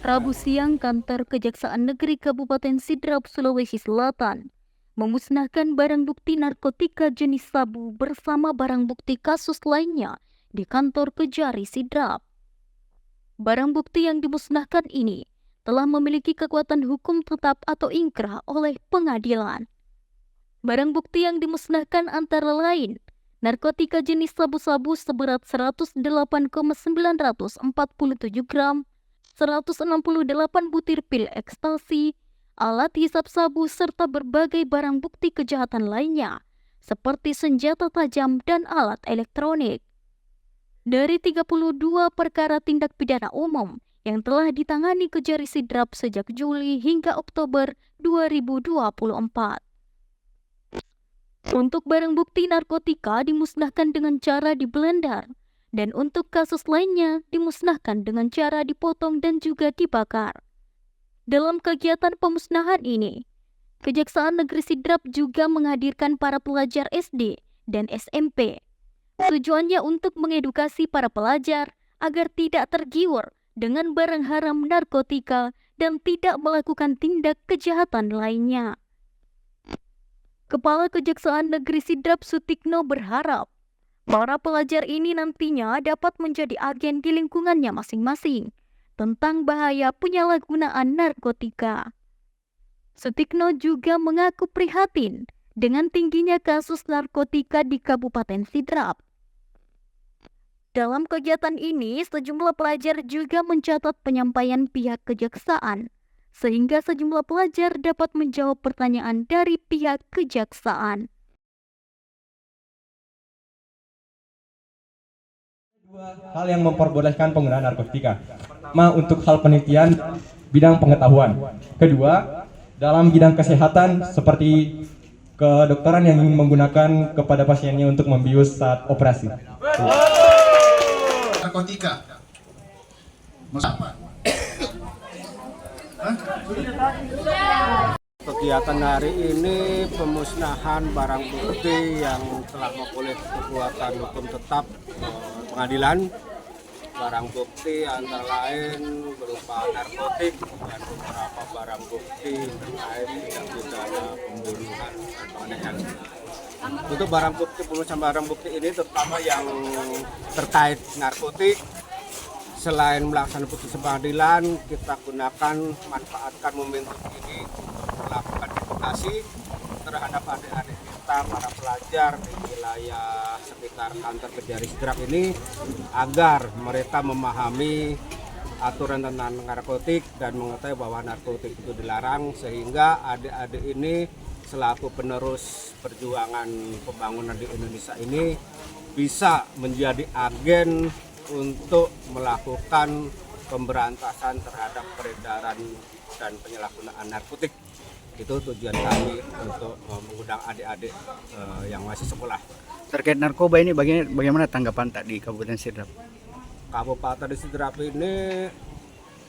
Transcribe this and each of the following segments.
Rabu siang, kantor Kejaksaan Negeri Kabupaten Sidrap, Sulawesi Selatan memusnahkan barang bukti narkotika jenis sabu bersama barang bukti kasus lainnya di kantor Kejari Sidrap. Barang bukti yang dimusnahkan ini telah memiliki kekuatan hukum tetap atau ingkrah oleh pengadilan. Barang bukti yang dimusnahkan antara lain narkotika jenis sabu-sabu seberat 108,947 gram, 168 butir pil ekstasi, alat hisap sabu, serta berbagai barang bukti kejahatan lainnya, seperti senjata tajam dan alat elektronik. Dari 32 perkara tindak pidana umum yang telah ditangani Kejari Sidrap sejak Juli hingga Oktober 2024. Untuk barang bukti narkotika dimusnahkan dengan cara diblender, dan untuk kasus lainnya dimusnahkan dengan cara dipotong dan juga dibakar. Dalam kegiatan pemusnahan ini, Kejaksaan Negeri Sidrap juga menghadirkan para pelajar SD dan SMP. Tujuannya untuk mengedukasi para pelajar agar tidak tergiur dengan barang haram narkotika dan tidak melakukan tindak kejahatan lainnya. Kepala Kejaksaan Negeri Sidrap Sutikno berharap para pelajar ini nantinya dapat menjadi agen di lingkungannya masing-masing tentang bahaya penyalahgunaan narkotika. Sutikno juga mengaku prihatin dengan tingginya kasus narkotika di Kabupaten Sidrap. Dalam kegiatan ini, sejumlah pelajar juga mencatat penyampaian pihak kejaksaan, sehingga sejumlah pelajar dapat menjawab pertanyaan dari pihak kejaksaan. Hal yang memperbolehkan penggunaan narkotika. Pertama, untuk hal penelitian bidang pengetahuan. Kedua, dalam bidang kesehatan seperti kedokteran yang ingin menggunakan kepada pasiennya untuk membius saat operasi. Narkotika. Kegiatan hari ini pemusnahan barang bukti yang telah memperoleh kekuatan hukum tetap pengadilan. Barang bukti antara lain berupa narkotik dan beberapa barang bukti terkait tindak pidana pembunuhan dan penganiayaan. Untuk barang bukti, pemusnahan barang bukti ini terutama yang terkait narkotik. Selain melaksanakan putusan pengadilan, kita gunakan manfaatkan momentum ini untuk melakukan edukasi terhadap adik-adik kita, para pelajar di wilayah sekitar kantor Kejari Sidrap ini, agar mereka memahami aturan tentang narkotik dan mengetahui bahwa narkotik itu dilarang, sehingga adik-adik ini selaku penerus perjuangan pembangunan di Indonesia ini bisa menjadi agen untuk melakukan pemberantasan terhadap peredaran dan penyalahgunaan narkotik. Itu tujuan kami untuk mengundang adik-adik yang masih sekolah. Terkait narkoba ini bagaimana tanggapan tak di Kabupaten Sidrap? Kabupaten Sidrap ini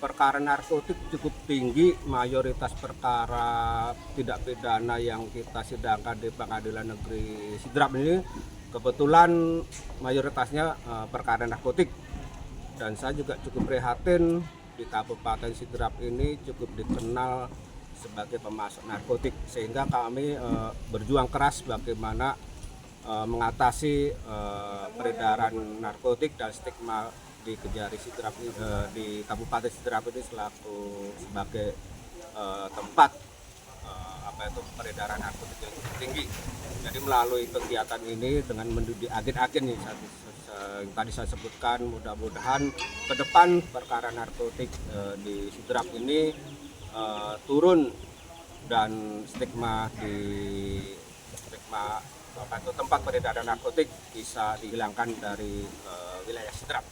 perkara narkotik cukup tinggi, mayoritas perkara tidak pidana yang kita sidangkan di Pengadilan Negeri Sidrap ini kebetulan mayoritasnya perkara narkotik, dan saya juga cukup prihatin di Kabupaten Sidrap ini cukup dikenal sebagai pemasok narkotik, sehingga kami berjuang keras bagaimana mengatasi peredaran narkotik dan stigma di Kejari Sidrap di Kabupaten Sidrap ini selaku sebagai tempat peredaran narkotik yang cukup tinggi. Jadi melalui kegiatan ini dengan mendidik agen-agen yang tadi saya sebutkan, mudah-mudahan ke depan perkara narkotik di Sidrap ini turun dan stigma tempat peredaran narkotik bisa dihilangkan dari wilayah Sidrap.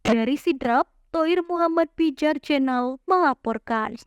Dari Sidrap, Toir Muhammad Pijar Channel melaporkan.